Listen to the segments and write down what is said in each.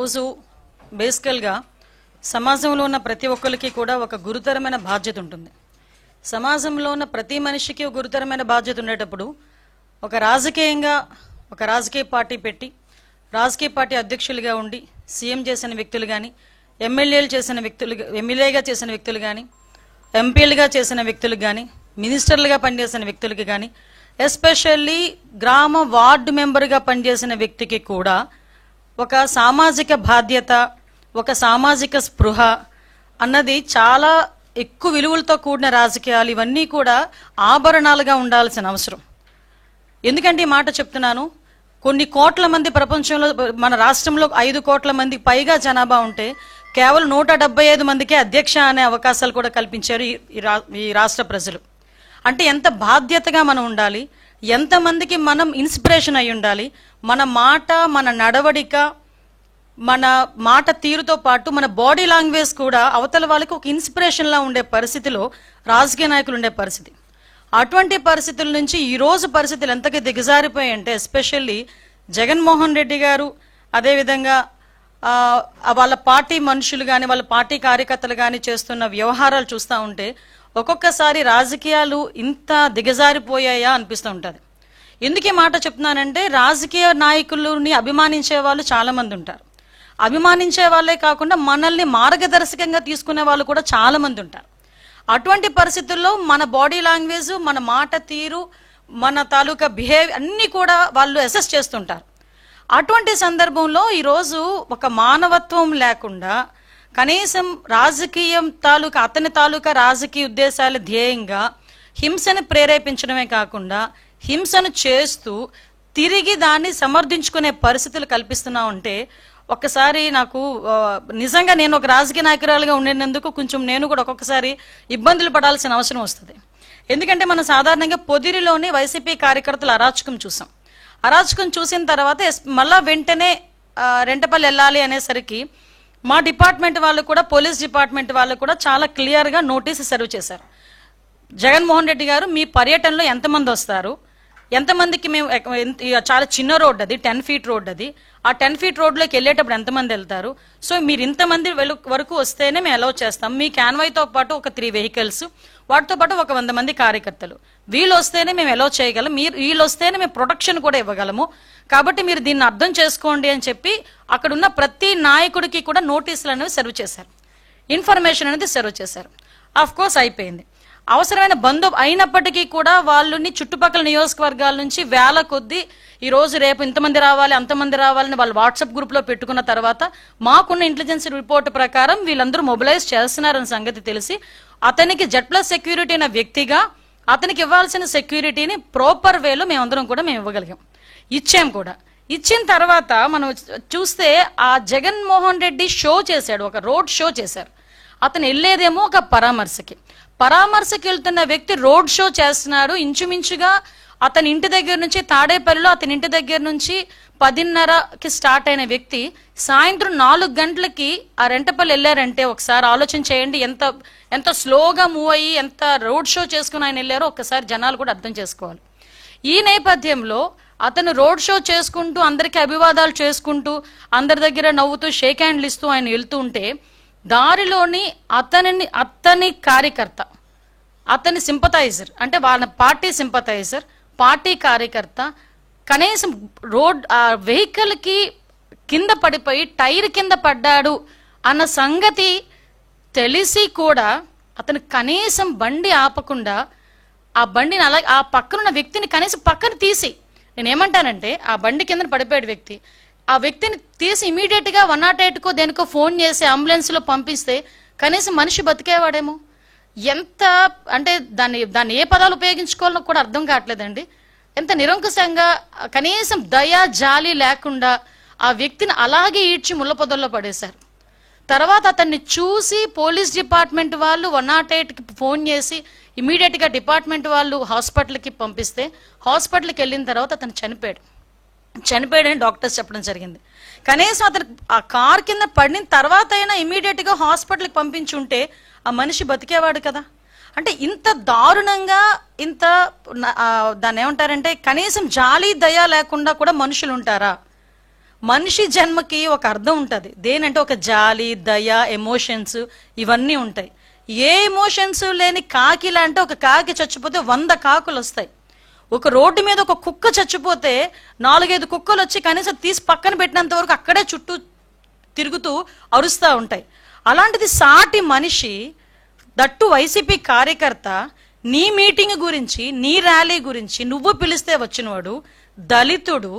రోజు బేసికల్గా సమాజంలో ఉన్న ప్రతి ఒక్కరికి కూడా ఒక గురుతరమైన బాధ్యత ఉంటుంది. సమాజంలో ఉన్న ప్రతి మనిషికి ఒక గురుతరమైన బాధ్యత ఉండేటప్పుడు ఒక రాజకీయ పార్టీ పెట్టి రాజకీయ పార్టీ అధ్యక్షులుగా ఉండి సీఎం చేసిన వ్యక్తులు కానీ ఎమ్మెల్యేగా చేసిన వ్యక్తులు కానీ ఎంపీలుగా చేసిన వ్యక్తులు కానీ మినిస్టర్లుగా పనిచేసిన వ్యక్తులకి కానీ ఎస్పెషల్లీ గ్రామ వార్డు మెంబర్గా పనిచేసిన వ్యక్తికి కూడా ఒక సామాజిక బాధ్యత, ఒక సామాజిక స్పృహ అన్నది చాలా ఎక్కువ విలువలతో కూడిన రాజకీయాలు ఇవన్నీ కూడా ఆభరణాలుగా ఉండాల్సిన అవసరం. ఎందుకంటే ఈ మాట చెప్తున్నాను, కొన్ని కోట్ల మంది ప్రపంచంలో, మన రాష్ట్రంలో 5 కోట్ల మంది పైగా జనాభా ఉంటే కేవలం 175 మందికే అధ్యక్ష అనే అవకాశాలు కూడా కల్పించారు ఈ రాష్ట్ర ప్రజలు. అంటే ఎంత బాధ్యతగా మనం ఉండాలి, ఎంతమందికి మనం ఇన్స్పిరేషన్ అయి ఉండాలి. మన మాట, మన నడవడిక, మన మాట తీరుతో పాటు మన బాడీ లాంగ్వేజ్ కూడా అవతల వాళ్ళకి ఒక ఇన్స్పిరేషన్లా ఉండే పరిస్థితిలో రాజకీయ నాయకులు ఉండే పరిస్థితి. అటువంటి పరిస్థితుల నుంచి ఈరోజు పరిస్థితులు ఎంతగా దిగజారిపోయాయంటే ఎస్పెషల్లీ జగన్మోహన్ రెడ్డి గారు, అదేవిధంగా వాళ్ళ పార్టీ మనుషులు కానీ వాళ్ళ పార్టీ కార్యకర్తలు కానీ చేస్తున్న వ్యవహారాలు చూస్తూ ఉంటే ఒక్కొక్కసారి రాజకీయాలు ఇంత దిగజారిపోయాయా అనిపిస్తూ ఉంటుంది. ఎందుకు ఈ మాట చెప్తున్నానంటే రాజకీయ నాయకులని అభిమానించే వాళ్ళు చాలా మంది ఉంటారు. అభిమానించే వాళ్ళే కాకుండా మనల్ని మార్గదర్శకంగా తీసుకునే వాళ్ళు కూడా చాలా మంది ఉంటారు. అటువంటి పరిస్థితుల్లో మన బాడీ లాంగ్వేజ్, మన మాట తీరు, మన తాలూకా బిహేవియర్ అన్నీ కూడా వాళ్ళు అసెస్ చేస్తుంటారు. అటువంటి సందర్భంలో ఈరోజు ఒక మానవత్వం లేకుండా కనీసం రాజకీయం అతని తాలూకా రాజకీయ ఉద్దేశాల ధ్యేయంగా హింసను ప్రేరేపించడమే కాకుండా హింసను చేస్తూ తిరిగి దాన్ని సమర్థించుకునే పరిస్థితులు కల్పిస్తున్నా ఉంటే ఒక్కసారి నాకు నిజంగా నేను ఒక రాజకీయ నాయకురాలుగా ఉండినందుకు కొంచెం నేను కూడా ఒక్కొక్కసారి ఇబ్బందులు పడాల్సిన అవసరం వస్తుంది. ఎందుకంటే మనం సాధారణంగా పొదిరిలోని వైసీపీ కార్యకర్తల అరాచకం చూసాం. అరాచకం చూసిన తర్వాత మళ్ళా వెంటనే రెంటపల్లి వెళ్ళాలి అనేసరికి మా డిపార్ట్మెంట్ వాళ్ళు కూడా, పోలీస్ డిపార్ట్మెంట్ వాళ్ళు కూడా చాలా క్లియర్గా నోటీస్ సర్వ్ చేశారు. జగన్మోహన్ రెడ్డి గారు, మీ పర్యటనలో ఎంతమంది వస్తారు, ఎంతమందికి మేము, చాలా చిన్న రోడ్ అది, 10 ఫీట్ రోడ్ అది, ఆ 10 ఫీట్ రోడ్లోకి వెళ్ళేటప్పుడు ఎంతమంది వెళ్తారు, సో మీరు ఇంతమంది వరకు వస్తేనే మేము అలౌ చేస్తాం. మీ క్యాన్వాయ్తో పాటు ఒక 3 వెహికల్స్, వాటితో పాటు ఒక 100 మంది కార్యకర్తలు, వీళ్ళు వస్తేనే మేము అలౌ చేయగలం, వీళ్ళు వస్తేనే మేము ప్రొటెక్షన్ కూడా ఇవ్వగలము, కాబట్టి మీరు దీన్ని అర్థం చేసుకోండి అని చెప్పి అక్కడున్న ప్రతి నాయకుడికి కూడా నోటీసులు అనేవి సర్వ్ చేశారు, ఇన్ఫర్మేషన్ అనేది సర్వ్ చేశారు. ఆఫ్ కోర్స్ అయిపోయింది. అవసరమైన అయినప్పటికీ కూడా వాళ్ళని చుట్టుపక్కల నియోజకవర్గాల నుంచి వేల కొద్దీ ఈరోజు రేపు ఇంతమంది రావాలి అంతమంది రావాలని వాళ్ళు వాట్సాప్ గ్రూప్లో పెట్టుకున్న తర్వాత మాకున్న ఇంటెలిజెన్స్ రిపోర్ట్ ప్రకారం వీళ్ళందరూ మొబిలైజ్ చేస్తున్నారన్న సంగతి తెలిసి అతనికి Z+ సెక్యూరిటీ అయిన వ్యక్తిగా అతనికి ఇవ్వాల్సిన సెక్యూరిటీని ప్రాపర్ వేలో మేమందరం కూడా మేము ఇవ్వగలిగాం, ఇచ్చాం కూడా. ఇచ్చిన తర్వాత మనం చూస్తే ఆ జగన్మోహన్ రెడ్డి షో చేశాడు, ఒక రోడ్ షో చేశారు. అతను వెళ్ళేదేమో ఒక పరామర్శకి వెళ్తున్న వ్యక్తి రోడ్ షో చేస్తున్నాడు. ఇంచుమించుగా అతని ఇంటి దగ్గర నుంచి తాడేపల్లిలో అతని ఇంటి దగ్గర నుంచి 10:30కి స్టార్ట్ అయిన వ్యక్తి సాయంత్రం 4 గంటలకి ఆ రెంటపల్లి వెళ్ళారంటే ఒకసారి ఆలోచన చేయండి, ఎంత స్లోగా మూవ్ అయ్యి ఎంత రోడ్ షో చేసుకుని ఆయన వెళ్ళారో ఒక్కసారి జనాలు కూడా అర్థం చేసుకోవాలి. ఈ నేపథ్యంలో అతను రోడ్ షో చేసుకుంటూ అందరికీ అభివాదాలు చేసుకుంటూ అందరి దగ్గర నవ్వుతూ షేక్ హ్యాండ్లు ఇస్తూ ఆయన వెళ్తూ ఉంటే దారిలోని అతని కార్యకర్త, అతని సింపథైజర్, అంటే వాళ్ళ పార్టీ సింపథైజర్, పార్టీ కార్యకర్త కనీసం వెహికల్కి కింద పడిపోయి టైర్ కింద పడ్డాడు అన్న సంగతి తెలిసి కూడా అతను కనీసం బండి ఆపకుండా ఆ బండిని అలాగే ఆ పక్కనున్న వ్యక్తిని కనీసం పక్కన తీసి, నేనేమంటానంటే ఆ బండి కింద పడిపోయాడు వ్యక్తి, ఆ వ్యక్తిని తీసి ఇమీడియట్గా 108కో దేనికో ఫోన్ చేసి అంబులెన్స్లో పంపిస్తే కనీసం మనిషి బతికేవాడేమో. ఎంత అంటే దాన్ని ఏ పదాలు ఉపయోగించుకోవాలో కూడా అర్థం కావట్లేదండి. ఎంత నిరంకుశంగా, కనీసం దయా జాలి లేకుండా ఆ వ్యక్తిని అలాగే ఈడ్చి ముళ్ళ పొదల్లో పడేశారు. తర్వాత అతన్ని చూసి పోలీస్ డిపార్ట్మెంట్ వాళ్ళు 108కి ఫోన్ చేసి ఇమీడియట్గా డిపార్ట్మెంట్ వాళ్ళు హాస్పిటల్కి పంపిస్తే హాస్పిటల్కి వెళ్ళిన తర్వాత అతను చనిపోయాడని డాక్టర్స్ చెప్పడం జరిగింది. కనీసం అతను ఆ కార్ కింద పడిన తర్వాత అయినా ఇమీడియట్గా హాస్పిటల్కి పంపించుంటే ఆ మనిషి బతికేవాడు కదా. అంటే ఇంత దారుణంగా, ఇంత దాన్ని ఏమంటారంటే కనీసం జాలి దయ లేకుండా కూడా మనుషులు ఉంటారా? మనిషి జన్మకి ఒక అర్థం ఉంటుంది. దేనంటే ఒక జాలి, దయ, ఎమోషన్స్ ఇవన్నీ ఉంటాయి. ఏ ఎమోషన్స్ లేని కాకిలా అంటే ఒక కాకి చచ్చిపోతే 100 కాకులు వస్తాయి. ఒక రోడ్డు మీద ఒక కుక్క చచ్చిపోతే 4-5 కుక్కలు వచ్చి కనీసం తీసి పక్కన పెట్టినంత వరకు అక్కడే చుట్టూ తిరుగుతూ అరుస్తూ ఉంటాయి. అలాంటిది సాటి మనిషి, దట్టు వైసీపీ కార్యకర్త, నీ మీటింగ్ గురించి, నీ ర్యాలీ గురించి నువ్వు పిలిస్తే వచ్చినవాడు దళితుడు,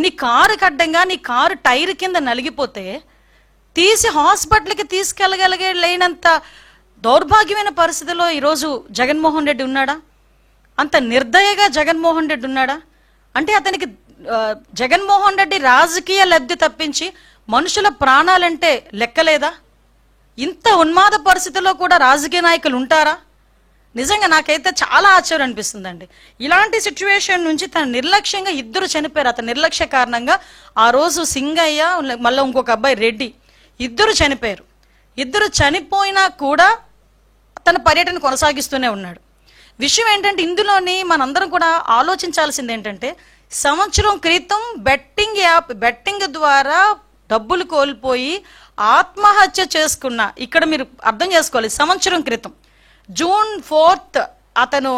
నీ కారు కడ్డంగా నీ కారు టైర్ కింద నలిగిపోతే తీసి హాస్పిటల్కి తీసుకెళ్ళగలిగేంత దౌర్భాగ్యమైన పరిస్థితిలో ఈరోజు జగన్మోహన్ రెడ్డి ఉన్నాడా? అంత నిర్దయగా జగన్మోహన్ రెడ్డి ఉన్నాడా? అంటే అతనికి జగన్మోహన్ రెడ్డి రాజకీయ లబ్ధి తప్పించి మనుషుల ప్రాణాలంటే లెక్కలేదా? ఇంత ఉన్మాద పరిస్థితిలో కూడా రాజకీయ నాయకులు ఉంటారా? నిజంగా నాకైతే చాలా ఆశ్చర్యం అనిపిస్తుందండి. ఇలాంటి సిచ్యువేషన్ నుంచి తన నిర్లక్ష్యంగా 2 చనిపోయారు. అతని నిర్లక్ష్య కారణంగా ఆ రోజు సింగయ్య, మళ్ళీ ఇంకొక అబ్బాయి రెడ్డి, 2 చనిపోయారు. 2 చనిపోయినా కూడా తన పర్యటన కొనసాగిస్తూనే ఉన్నాడు. విషయం ఏంటంటే ఇందులోని మనందరం కూడా ఆలోచించాల్సింది ఏంటంటే, సంవత్సరం క్రితం బెట్టింగ్ ద్వారా డబ్బులు కోల్పోయి ఆత్మహత్య చేసుకున్న, ఇక్కడ మీరు అర్థం చేసుకోవాలి, సంవత్సరం క్రితం జూన్ 4th అతను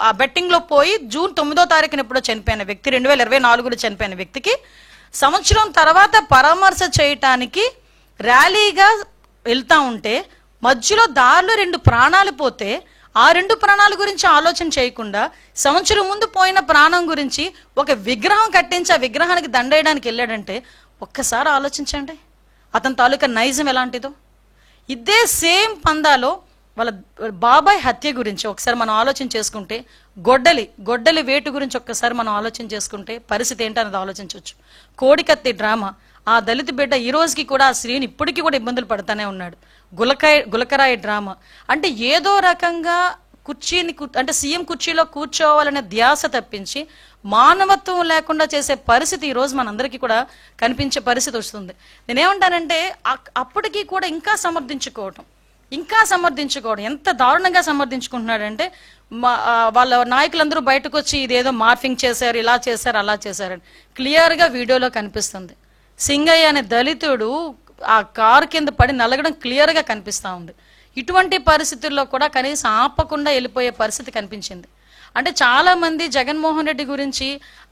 ఆ బెట్టింగ్ లో పోయి జూన్ 9వ తారీఖున ఎప్పుడో చనిపోయిన వ్యక్తి, 2024లో చనిపోయిన వ్యక్తికి సంవత్సరం తర్వాత పరామర్శ చేయటానికి ర్యాలీగా వెళ్తా ఉంటే మధ్యలో దారిలో 2 ప్రాణాలు పోతే ఆ 2 ప్రాణాల గురించి ఆలోచన చేయకుండా సంవత్సరం ముందు పోయిన ప్రాణం గురించి ఒక విగ్రహం కట్టించి ఆ విగ్రహానికి దండేయడానికి వెళ్ళాడంటే ఒక్కసారి ఆలోచించండి అతని తాలూకా నైజం ఎలాంటిదో. ఇదే సేమ్ పందాలో వాళ్ళ బాబాయ్ హత్య గురించి ఒకసారి మనం ఆలోచన చేసుకుంటే, గొడ్డలి వేటు గురించి ఒక్కసారి మనం ఆలోచన చేసుకుంటే పరిస్థితి ఏంటన్నది ఆలోచించవచ్చు. కోడికత్తి డ్రామా, ఆ దళిత బిడ్డ ఈ రోజుకి కూడా ఆ స్త్రీని ఇప్పటికీ కూడా ఇబ్బందులు పడుతూనే ఉన్నాడు. గులకరాయి డ్రామా అంటే ఏదో రకంగా అంటే సీఎం కుర్చీలో కూర్చోవాలనే ధ్యాస తప్పించి మానవత్వం లేకుండా చేసే పరిస్థితి ఈ రోజు మనందరికీ కూడా కనిపించే పరిస్థితి వస్తుంది. నేనేమంటానంటే అప్పటికీ కూడా ఇంకా సమర్థించుకోవడం ఎంత దారుణంగా సమర్థించుకుంటున్నాడంటే, వాళ్ళ నాయకులందరూ బయటకు వచ్చి ఇదేదో మార్ఫింగ్ చేశారు, ఇలా చేశారు, అలా చేశారని క్లియర్గా వీడియోలో కనిపిస్తుంది. సింగయ్య అనే దళితుడు ఆ కారు కింద పడి నలగడం క్లియర్గా కనిపిస్తూ ఉంది. ఇటువంటి పరిస్థితుల్లో కూడా కనీసం ఆపకుండా వెళ్ళిపోయే పరిస్థితి కనిపించింది. అంటే చాలా మంది జగన్మోహన్ రెడ్డి గురించి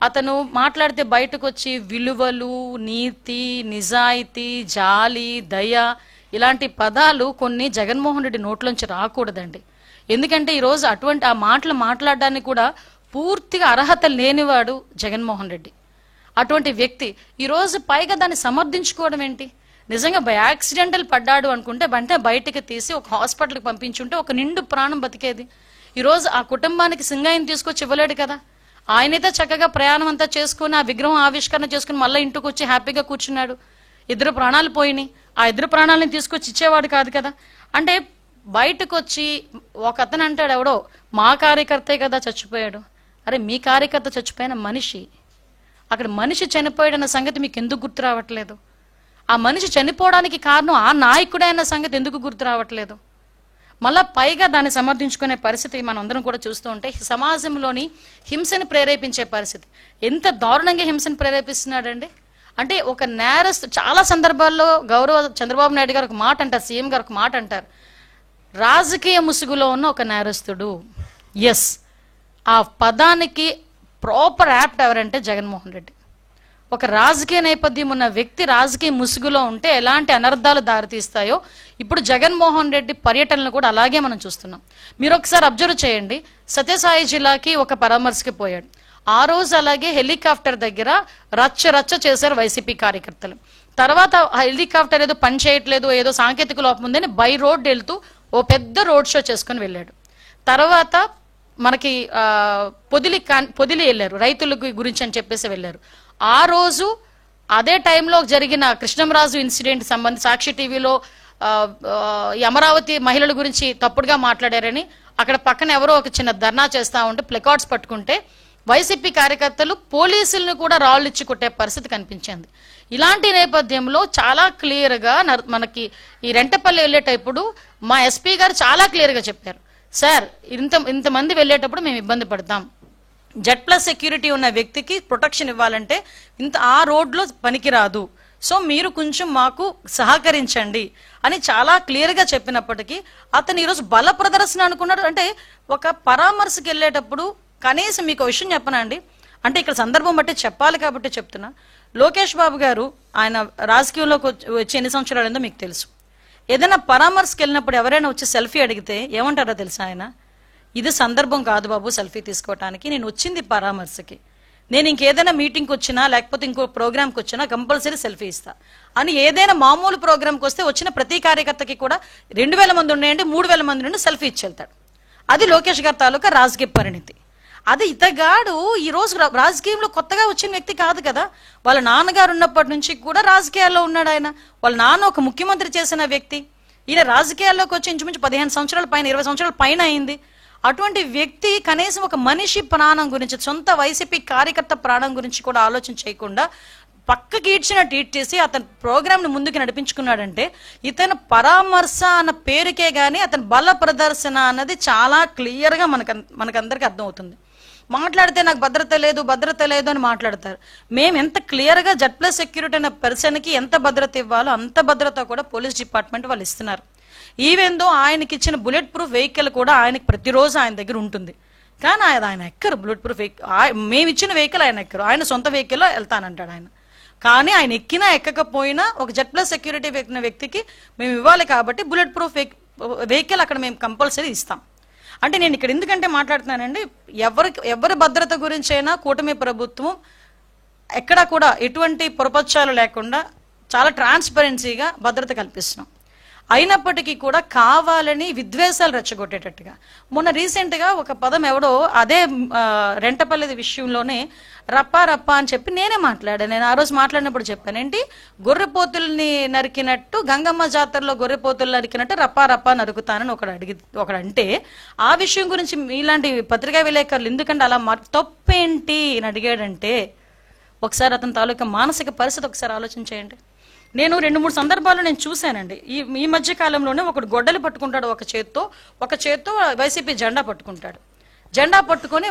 అతను మాట్లాడితే బయటకు వచ్చి విలువలు, నీతి, నిజాయితీ, జాలి, దయ ఇలాంటి పదాలు కొన్ని జగన్మోహన్ రెడ్డి నోట్లోంచి రాకూడదండి. ఎందుకంటే ఈరోజు అటువంటి ఆ మాటలు మాట్లాడడానికి కూడా పూర్తిగా అర్హత లేనివాడు జగన్మోహన్ రెడ్డి. అటువంటి వ్యక్తి ఈరోజు పైగా దాన్ని సమర్థించుకోవడం ఏంటి? నిజంగా యాక్సిడెంటల్ పడ్డాడు అనుకుంటే వెంటనే బయటకు తీసి ఒక హాస్పిటల్కి పంపించుంటే ఒక నిండు ప్రాణం బతికేది. ఈరోజు ఆ కుటుంబానికి సింగయ్యని తీసుకొచ్చి ఇవ్వలేడు కదా. ఆయనైతే చక్కగా ప్రయాణం అంతా చేసుకుని ఆ విగ్రహం ఆవిష్కరణ చేసుకుని మళ్ళీ ఇంటికి వచ్చి హ్యాపీగా కూర్చున్నాడు. 2 ప్రాణాలు పోయినాయి, ఆ 2 ప్రాణాలని తీసుకొచ్చి ఇచ్చేవాడు కాదు కదా. అంటే బయటకు వచ్చి ఒక అతను అంటాడు, ఎవడో మా కార్యకర్తే కదా చచ్చిపోయాడు. అరే మీ కార్యకర్త చచ్చిపోయిన మనిషి, అక్కడ మనిషి చనిపోయాడన్న సంగతి మీకు ఎందుకు గుర్తు రావట్లేదు? ఆ మనిషి చనిపోవడానికి కారణం ఆ నాయకుడే అన్న సంగతి ఎందుకు గుర్తు రావట్లేదు? మళ్ళా పైగా దాన్ని సమర్థించుకునే పరిస్థితి మనం అందరం కూడా చూస్తూ ఉంటే సమాజంలోని హింసను ప్రేరేపించే పరిస్థితి. ఎంత దారుణంగా హింసను ప్రేరేపిస్తున్నాడండి. అంటే ఒక నేరస్తు చాలా సందర్భాల్లో గౌరవ చంద్రబాబు నాయుడు గారు ఒక మాట అంటారు, సీఎం గారు ఒక మాట అంటారు, రాజకీయ ముసుగులో ఉన్న ఒక నేరస్తుడు. ఎస్, ఆ పదానికి ప్రాపర్ యాప్ట్ ఎవరంటే జగన్మోహన్ రెడ్డి. ఒక రాజకీయ నేపథ్యం ఉన్న వ్యక్తి రాజకీయ ముసుగులో ఉంటే ఎలాంటి అనర్థాలు దారితీస్తాయో ఇప్పుడు జగన్మోహన్ రెడ్డి పర్యటనలు కూడా అలాగే మనం చూస్తున్నాం. మీరు ఒకసారి అబ్జర్వ్ చేయండి, సత్యసాయి జిల్లాకి ఒక పరామర్శకి పోయాడు. ఆ రోజు అలాగే హెలికాప్టర్ దగ్గర రచ్చ చేశారు వైసీపీ కార్యకర్తలు. తర్వాత హెలికాప్టర్ ఏదో పని చేయట్లేదు, ఏదో సాంకేతిక లోపం ఉందని బై రోడ్ వెళ్తూ ఓ పెద్ద రోడ్ షో చేసుకుని వెళ్ళాడు. తర్వాత మనకి పొదిలి వెళ్ళారు, రైతుల గురించి అని చెప్పేసి వెళ్ళారు. ఆ రోజు అదే టైంలో జరిగిన కృష్ణంరాజు ఇన్సిడెంట్ సంబంధించి సాక్షి టీవీలో అమరావతి మహిళల గురించి తప్పుడుగా మాట్లాడారని అక్కడ పక్కన ఎవరో ఒక చిన్న ధర్నా చేస్తా ఉంటే ప్లకార్డ్స్ పట్టుకుంటే వైసీపీ కార్యకర్తలు పోలీసులను కూడా రాళ్ళు ఇచ్చి కొట్టే పరిస్థితి కనిపించింది. ఇలాంటి నేపథ్యంలో చాలా క్లియర్గా మనకి ఈ రెంటపల్లి వెళ్ళేటప్పుడు మా ఎస్పీ గారు చాలా క్లియర్గా చెప్పారు, సార్ ఇంతమంది వెళ్ళేటప్పుడు మేము ఇబ్బంది పడతాం, Z+ సెక్యూరిటీ ఉన్న వ్యక్తికి ప్రొటెక్షన్ ఇవ్వాలంటే ఆ రోడ్లో పనికిరాదు. సో మీరు కొంచెం మాకు సహకరించండి అని చాలా క్లియర్గా చెప్పినప్పటికీ అతను ఈరోజు బల ప్రదర్శన అనుకున్నాడు. అంటే ఒక పరామర్శకు వెళ్ళేటప్పుడు కనీసం మీకు విషయం చెప్పనండి, అంటే ఇక్కడ సందర్భం బట్టి చెప్పాలి కాబట్టి చెప్తున్నా. లోకేష్ బాబు గారు ఆయన రాజకీయంలోకి వచ్చి ఎన్ని సంవత్సరాలు మీకు తెలుసు. ఏదైనా పరామర్శకు వెళ్ళినప్పుడు ఎవరైనా వచ్చి సెల్ఫీ అడిగితే ఏమంటారో తెలుసా ఆయన? ఇది సందర్భం కాదు బాబు సెల్ఫీ తీసుకోవటానికి, నేను వచ్చింది పరామర్శకి, నేను ఇంకేదైనా మీటింగ్కి వచ్చినా లేకపోతే ఇంకో ప్రోగ్రామ్కి వచ్చినా కంపల్సరీ సెల్ఫీ ఇస్తా అని ఏదైనా మామూలు ప్రోగ్రామ్కి వస్తే వచ్చిన ప్రతి కార్యకర్తకి కూడా 2000 మంది ఉన్నాయండి 3000 మంది నుండి సెల్ఫీ ఇచ్చి వెళ్తాడు. అది లోకేష్ గారి తాలూకా రాజకీయ పరిణితి. అది ఇతగాడు ఈ రోజు రాజకీయంలో కొత్తగా వచ్చిన వ్యక్తి కాదు కదా. వాళ్ళ నాన్నగారు ఉన్నప్పటి నుంచి కూడా రాజకీయాల్లో ఉన్నాడు ఆయన. వాళ్ళ నాన్న ఒక ముఖ్యమంత్రి చేసిన వ్యక్తి. ఈయన రాజకీయాల్లోకి వచ్చి ఇంచుమించు 15 సంవత్సరాల పైన 20 సంవత్సరాల పైన అయింది. అటువంటి వ్యక్తి కనీసం ఒక మనిషి ప్రాణం గురించి, సొంత వైసీపీ కార్యకర్త ప్రాణం గురించి కూడా ఆలోచన చేయకుండా పక్కకి ఈడ్చిన ట్వీట్ చేసి అతని ప్రోగ్రామ్ని ముందుకు నడిపించుకున్నాడంటే ఇతను పరామర్శ అన్న పేరుకే గానీ అతని బల ప్రదర్శన అన్నది చాలా క్లియర్గా మనకందరికీ అర్థమవుతుంది. మాట్లాడితే నాకు భద్రత లేదు అని మాట్లాడతారు. మేము ఎంత క్లియర్గా Z+ సెక్యూరిటీ అనే పర్సన్కి ఎంత భద్రత ఇవ్వాలో అంత భద్రత కూడా పోలీస్ డిపార్ట్మెంట్ వాళ్ళు ఇస్తున్నారు. ఈవెందో ఆయనకి ఇచ్చిన బుల్లెట్ ప్రూఫ్ వెహికల్ కూడా ఆయనకి ప్రతిరోజు ఆయన దగ్గర ఉంటుంది. కానీ ఆయన ఎక్కరు బుల్లెట్ ప్రూఫ్ వెహికల్. మేము ఇచ్చిన వెహికల్ ఆయన ఎక్కరు, ఆయన సొంత వెహికల్లో వెళ్తానంటాడు ఆయన. కానీ ఆయన ఎక్కినా ఎక్కకపోయినా ఒక Z+ సెక్యూరిటీ ఎక్కిన వ్యక్తికి మేము ఇవ్వాలి కాబట్టి బుల్లెట్ ప్రూఫ్ వెహికల్ అక్కడ మేము కంపల్సరీ ఇస్తాం. అంటే నేను ఇక్కడ ఎందుకంటే మాట్లాడుతున్నానండి, ఎవరి భద్రత గురించి అయినా కూటమి ప్రభుత్వం ఎక్కడా కూడా ఎటువంటి పొరపక్షాలు లేకుండా చాలా ట్రాన్స్పరెన్సీగా భద్రత కల్పిస్తున్నాం. అయినప్పటికీ కూడా కావాలని విద్వేషాలు రెచ్చగొట్టేటట్టుగా మొన్న రీసెంట్గా ఒక పదం ఎవడో అదే రెంటపల్లి విషయంలోనే రప్పా అని చెప్పి నేనే మాట్లాడాను. నేను ఆ రోజు మాట్లాడినప్పుడు చెప్పాను, ఏంటి గొర్రెపోతుల్ని నరికినట్టు గంగమ్మ జాతరలో గొర్రెపోతులు నరికినట్టు రప్పా నరుకుతానని ఒకడు అంటే ఆ విషయం గురించి ఇలాంటి పత్రికా విలేకరులు ఎందుకంటే అలా తప్పేంటి అని అడిగాడంటే ఒకసారి అతని తాలూకా మానసిక పరిస్థితి ఒకసారి ఆలోచన చేయండి. నేను 2-3 సందర్భాల్లో నేను చూశానండి. ఈ మధ్య కాలంలోనే ఒకడు గొడ్డలు పట్టుకుంటాడు ఒక చేత్తో వైసీపీ జెండా పట్టుకుంటాడు. జెండా పట్టుకొని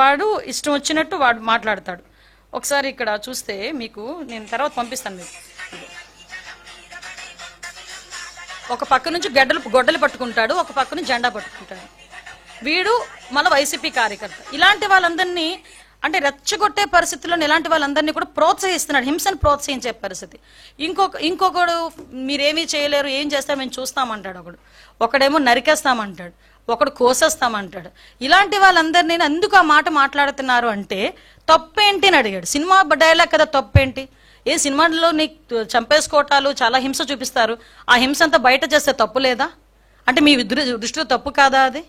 వాడు ఇష్టం వచ్చినట్టు వాడు మాట్లాడతాడు. ఒకసారి ఇక్కడ చూస్తే మీకు నేను తర్వాత పంపిస్తాను. మీకు ఒక పక్క నుంచి గొడ్డలు పట్టుకుంటాడు, ఒక పక్క నుంచి జెండా పట్టుకుంటాడు. వీడు మళ్ళీ వైసీపీ కార్యకర్త. ఇలాంటి వాళ్ళందరినీ అంటే రెచ్చగొట్టే పరిస్థితుల్లో ఇలాంటి వాళ్ళందరినీ కూడా ప్రోత్సహిస్తున్నాడు, హింసను ప్రోత్సహించే పరిస్థితి. ఇంకొకడు మీరేమీ చేయలేరు, ఏం చేస్తారు మేము చూస్తామంటాడు. ఒకడేమో నరికేస్తామంటాడు, ఒకడు కోసేస్తామంటాడు. ఇలాంటి వాళ్ళందరినీ ఎందుకు ఆ మాట మాట్లాడుతున్నారు అంటే తప్పేంటి అని అడిగాడు. సినిమా డైలాగ్ కదా తప్పేంటి, ఏ సినిమాలో నీకు చంపేసుకోవటాలు చాలా హింస చూపిస్తారు, ఆ హింస అంతా బయట చేస్తే తప్పు లేదా అంటే మీ దృష్టిలో తప్పు కాదా అది?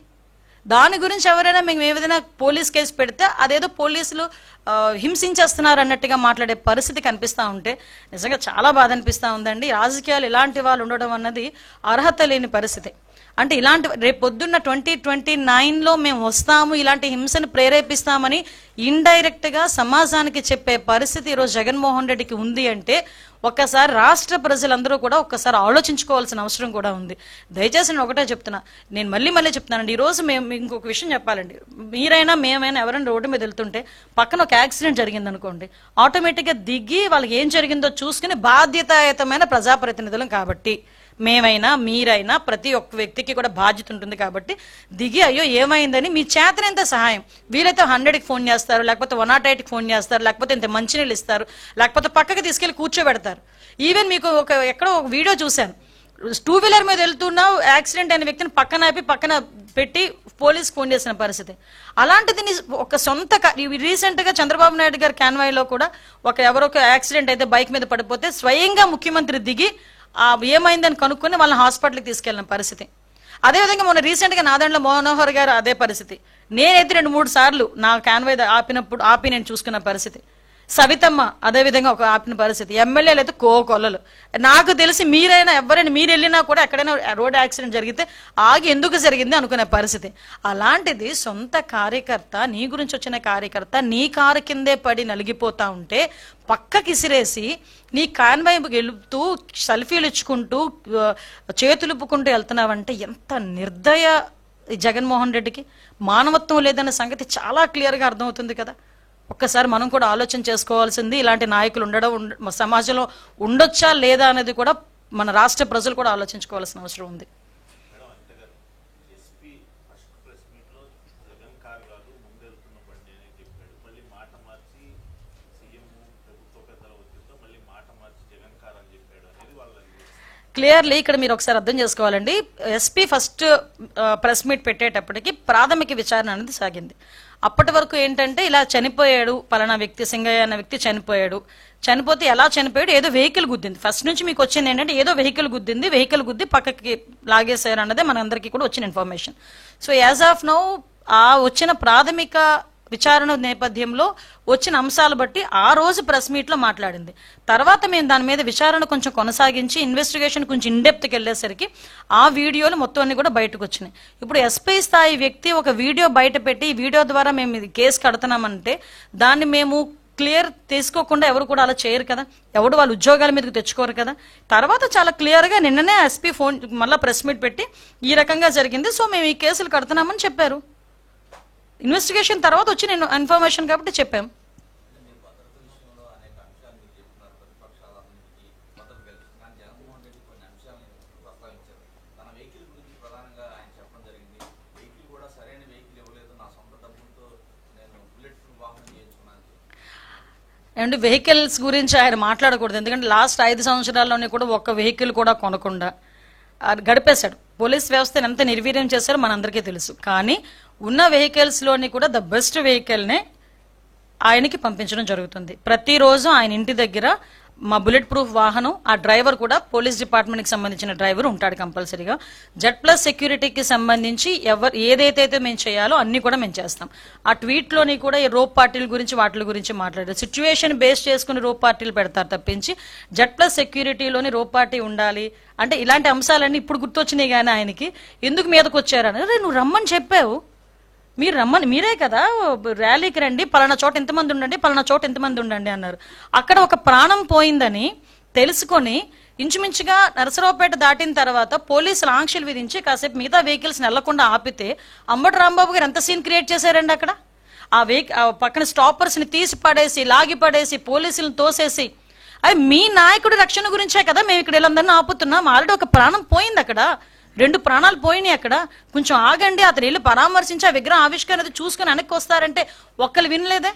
దాని గురించి ఎవరైనా మేము ఏదైనా పోలీస్ కేసు పెడితే అదేదో పోలీసులు హింసించేస్తున్నారు అన్నట్టుగా మాట్లాడే పరిస్థితి కనిపిస్తూ ఉంటే నిజంగా చాలా బాధ అనిపిస్తూ ఉందండి. రాజకీయాలు ఇలాంటి వాళ్ళు ఉండడం అన్నది అర్హత లేని పరిస్థితి. అంటే ఇలాంటి రేపు పొద్దున్న 2029లో మేము వస్తాము, ఇలాంటి హింసను ప్రేరేపిస్తామని ఇండైరెక్ట్గా సమాజానికి చెప్పే పరిస్థితి ఈరోజు జగన్మోహన్ రెడ్డికి ఉంది అంటే ఒక్కసారి రాష్ట్ర ప్రజలందరూ కూడా ఒక్కసారి ఆలోచించుకోవాల్సిన అవసరం కూడా ఉంది. దయచేసి నేను ఒకటే చెప్తున్నా, నేను మళ్ళీ చెప్తున్నానండి. ఈరోజు మేము ఇంకొక విషయం చెప్పాలండి, మీరైనా మేమైనా ఎవరైనా రోడ్డు మీద వెళ్తుంటే పక్కన ఒక యాక్సిడెంట్ జరిగింది అనుకోండి, ఆటోమేటిక్గా దిగి వాళ్ళకి ఏం జరిగిందో చూసుకుని బాధ్యతాయుతమైన ప్రజాప్రతినిధులం కాబట్టి మేమైనా మీరైనా ప్రతి ఒక్క వ్యక్తికి కూడా బాధ్యత ఉంటుంది కాబట్టి దిగి అయ్యో ఏమైందని మీ చేతనంత సహాయం వీలైతే 100కి ఫోన్ చేస్తారు, లేకపోతే 108కి ఫోన్ చేస్తారు, లేకపోతే ఇంత మంచినీళ్ళు ఇస్తారు, లేకపోతే పక్కకి తీసుకెళ్లి కూర్చోబెడతారు. ఈవెన్ మీకు ఎక్కడో ఒక వీడియో చూశాను, 2 వీలర్ మీద వెళ్తున్నావు, యాక్సిడెంట్ అయిన వ్యక్తిని పక్కన పెట్టి పోలీస్ ఫోన్ చేసిన పరిస్థితి. అలాంటిది ఒక సొంత రీసెంట్ గా చంద్రబాబు నాయుడు గారి కాన్వాయ్లో కూడా ఎవరొక యాక్సిడెంట్ అయితే బైక్ మీద పడిపోతే స్వయంగా ముఖ్యమంత్రి దిగి ఏమైందని కనుక్కొని వాళ్ళని హాస్పిటల్కి తీసుకెళ్లిన పరిస్థితి. అదేవిధంగా మొన్న రీసెంట్ గా నాదెండ్ల మనోహర్ గారు అదే పరిస్థితి. నేనైతే 2-3 సార్లు నా కాన్వాయ్ ఆపి నేను చూసుకున్న పరిస్థితి. సవితమ్మ అదేవిధంగా ఒక ఆపిన పరిస్థితి. ఎమ్మెల్యేలు అయితే కోకొల్లలు. నాకు తెలిసి ఎవరైనా మీరు వెళ్ళినా కూడా ఎక్కడైనా రోడ్ యాక్సిడెంట్ జరిగితే ఆగి ఎందుకు జరిగింది అనుకునే పరిస్థితి. అలాంటిది సొంత కార్యకర్త, నీ గురించి వచ్చిన కార్యకర్త నీ కారు కిందే పడి నలిగిపోతా ఉంటే పక్కకి ఇసిరేసి నీ కాన్వాయ్ వెళుతూ సెల్ఫీలు ఇచ్చుకుంటూ చేతులుపుకుంటూ వెళ్తున్నావంటే ఎంత నిర్దయ ఈ జగన్మోహన్ రెడ్డికి? మానవత్వం లేదన్న సంగతి చాలా క్లియర్గా అర్థమవుతుంది కదా. ఒక్కసారి మనం కూడా ఆలోచన చేసుకోవాల్సింది, ఇలాంటి నాయకులు సమాజంలో ఉండొచ్చా లేదా అనేది కూడా మన రాష్ట్ర ప్రజలు కూడా ఆలోచించుకోవాల్సిన అవసరం ఉంది. క్లియర్లీ ఇక్కడ మీరు ఒకసారి అర్థం చేసుకోవాలండి. ఎస్పీ ఫస్ట్ ప్రెస్ మీట్ పెట్టేటప్పటికి ప్రాథమిక విచారణ అనేది సాగింది. అప్పటి వరకు ఏంటంటే ఇలా చనిపోయాడు పలానా వ్యక్తి, సింగయ్య అన్న వ్యక్తి చనిపోతే ఎలా చనిపోయాడు, ఏదో వెహికల్ గుద్దింది. ఫస్ట్ నుంచి మీకు వచ్చింది ఏంటంటే ఏదో వెహికల్ గుద్ది పక్కకి లాగేశారు అన్నదే మనందరికీ కూడా వచ్చిన information. So as of now ఆ వచ్చిన ప్రాథమిక విచారణ నేపథ్యంలో వచ్చిన అంశాలు బట్టి ఆ రోజు ప్రెస్ మీట్ లో మాట్లాడింది. తర్వాత మేము దాని మీద విచారణ కొంచెం కొనసాగించి ఇన్వెస్టిగేషన్ కొంచెం ఇన్డెప్త్కి వెళ్ళేసరికి ఆ వీడియోలు మొత్తం అన్ని కూడా బయటకు వచ్చినాయి. ఇప్పుడు ఎస్పీ స్థాయి వ్యక్తి ఒక వీడియో బయట పెట్టి ఈ వీడియో ద్వారా మేము ఇది కేసు కడుతున్నామంటే దాన్ని మేము క్లియర్ తీసుకోకుండా ఎవరు కూడా అలా చేయరు కదా, ఎవడు వాళ్ళ ఉద్యోగాల మీదకి తెచ్చుకోరు కదా. తర్వాత చాలా క్లియర్ గా నిన్ననే ఎస్పీ ఫోన్ మళ్ళీ ప్రెస్ మీట్ పెట్టి ఈ రకంగా జరిగింది, సో మేము ఈ కేసులు కడుతున్నామని చెప్పారు. ఇన్వెస్టిగేషన్ తర్వాత వచ్చిన ఇన్ఫర్మేషన్ కాబట్టి చెప్పాం. అండ్ వెహికల్స్ గురించి ఆయన మాట్లాడకూడదు, ఎందుకంటే లాస్ట్ 5 సంవత్సరాల్లోనే కూడా ఒక్క వెహికల్ కూడా కొనకుండా గడిపేశాడు. పోలీస్ వ్యవస్థను ఎంత నిర్వీర్యం చేశారో మనందరికీ తెలుసు. కానీ ఉన్న వెహికల్స్ లోని కూడా ద బెస్ట్ వెహికల్ నే ఆయనకి పంపించడం జరుగుతుంది. ప్రతిరోజు ఆయన ఇంటి దగ్గర మా బుల్లెట్ ప్రూఫ్ వాహనం, ఆ డ్రైవర్ కూడా పోలీస్ డిపార్ట్మెంట్ కి సంబంధించిన డ్రైవర్ ఉంటాడు కంపల్సరీగా. Z+ సెక్యూరిటీకి సంబంధించి ఏదైతే మేము చేయాలో అన్ని కూడా మేము చేస్తాం. ఆ ట్వీట్ లోని కూడా ఈ రోప్ పార్టీల గురించి వాటి గురించి మాట్లాడారు. సిచ్యువేషన్ బేస్ చేసుకుని రోప్ పార్టీలు పెడతారు తప్పించి Z+ సెక్యూరిటీలోని రోప్ పార్టీ ఉండాలి అంటే ఇలాంటి అంశాలన్నీ ఇప్పుడు గుర్తొచ్చినాయి. కానీ ఆయనకి ఎందుకు మీదకి వచ్చారని, నువ్వు రమ్మని చెప్పావు, మీరు రమ్మని, మీరే కదా ర్యాలీకి రండి, పలానా చోట ఎంతమంది ఉండండి, పలానా చోట ఎంతమంది ఉండండి అన్నారు. అక్కడ ఒక ప్రాణం పోయిందని తెలుసుకొని ఇంచుమించుగా నరసరావుపేట దాటిన తర్వాత పోలీసులు ఆంక్షలు విధించి కాసేపు మిగతా వెహికల్స్ వెళ్లకుండా ఆపితే అంబటి రాంబాబు గారు ఎంత సీన్ క్రియేట్ చేశారండి అక్కడ. ఆ పక్కన స్టాపర్స్ ని తీసి పడేసి, లాగి పడేసి, పోలీసులను తోసేసి, అవి మీ నాయకుడి రక్షణ గురించే కదా మేము ఇక్కడ వీళ్ళందరినీ ఆపుతున్నాం. ఆల్రెడీ ఒక ప్రాణం పోయింది అక్కడ, 2 ప్రాణాలు పోయినాయి అక్కడ. కొంచెం ఆగండి, అతను వెళ్ళి పరామర్శించి ఆ విగ్రహం ఆవిష్కరణ చూసుకుని వెనక్కి వస్తారంటే ఒక్కరు వినలేదే.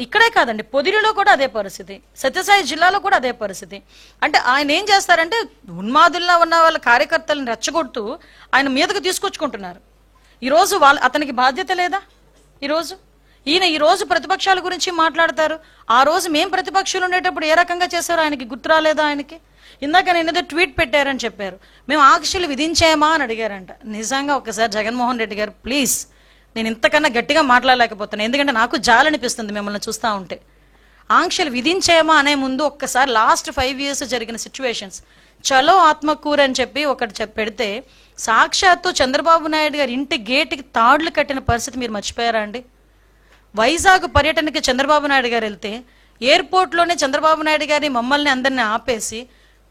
ఇక్కడే కాదండి, పొదిలిలో కూడా అదే పరిస్థితి, సత్యసాయి జిల్లాలో కూడా అదే పరిస్థితి. అంటే ఆయన ఏం చేస్తారంటే ఉన్మాదుల్లో ఉన్న వాళ్ళ కార్యకర్తలను రెచ్చగొడుతూ ఆయన మీదకు తీసుకొచ్చుకుంటున్నారు. ఈరోజు అతనికి బాధ్యత లేదా? ఈ రోజు ప్రతిపక్షాల గురించి మాట్లాడతారు. ఆ రోజు మేం ప్రతిపక్షాలు ఉండేటప్పుడు ఏ రకంగా చేశారో ఆయనకి గుర్తు రాలేదా? ఆయనకి ఇందాక నేను ఏదో ట్వీట్ పెట్టారని చెప్పారు, మేము ఆంక్షలు విధించామా అని అడిగారంట. నిజంగా ఒకసారి జగన్మోహన్ రెడ్డి గారు ప్లీజ్, నేను ఇంతకన్నా గట్టిగా మాట్లాడలేకపోతున్నాను, ఎందుకంటే నాకు జాలనిపిస్తుంది మిమ్మల్ని చూస్తూ ఉంటే. ఆంక్షలు విధించామా అనే ముందు ఒక్కసారి లాస్ట్ 5 years జరిగిన సిచ్యువేషన్స్, చలో ఆత్మకూరు అని చెప్పి ఒకటి పెడితే సాక్షాత్తు చంద్రబాబు నాయుడు గారి ఇంటి గేటుకి తాళ్లు కట్టిన పరిస్థితి మీరు మర్చిపోయారా అండి? వైజాగ్ పర్యటనకి చంద్రబాబు నాయుడు గారు వెళ్తే ఎయిర్పోర్ట్లోనే చంద్రబాబు నాయుడు గారిని మమ్మల్ని అందరినీ ఆపేసి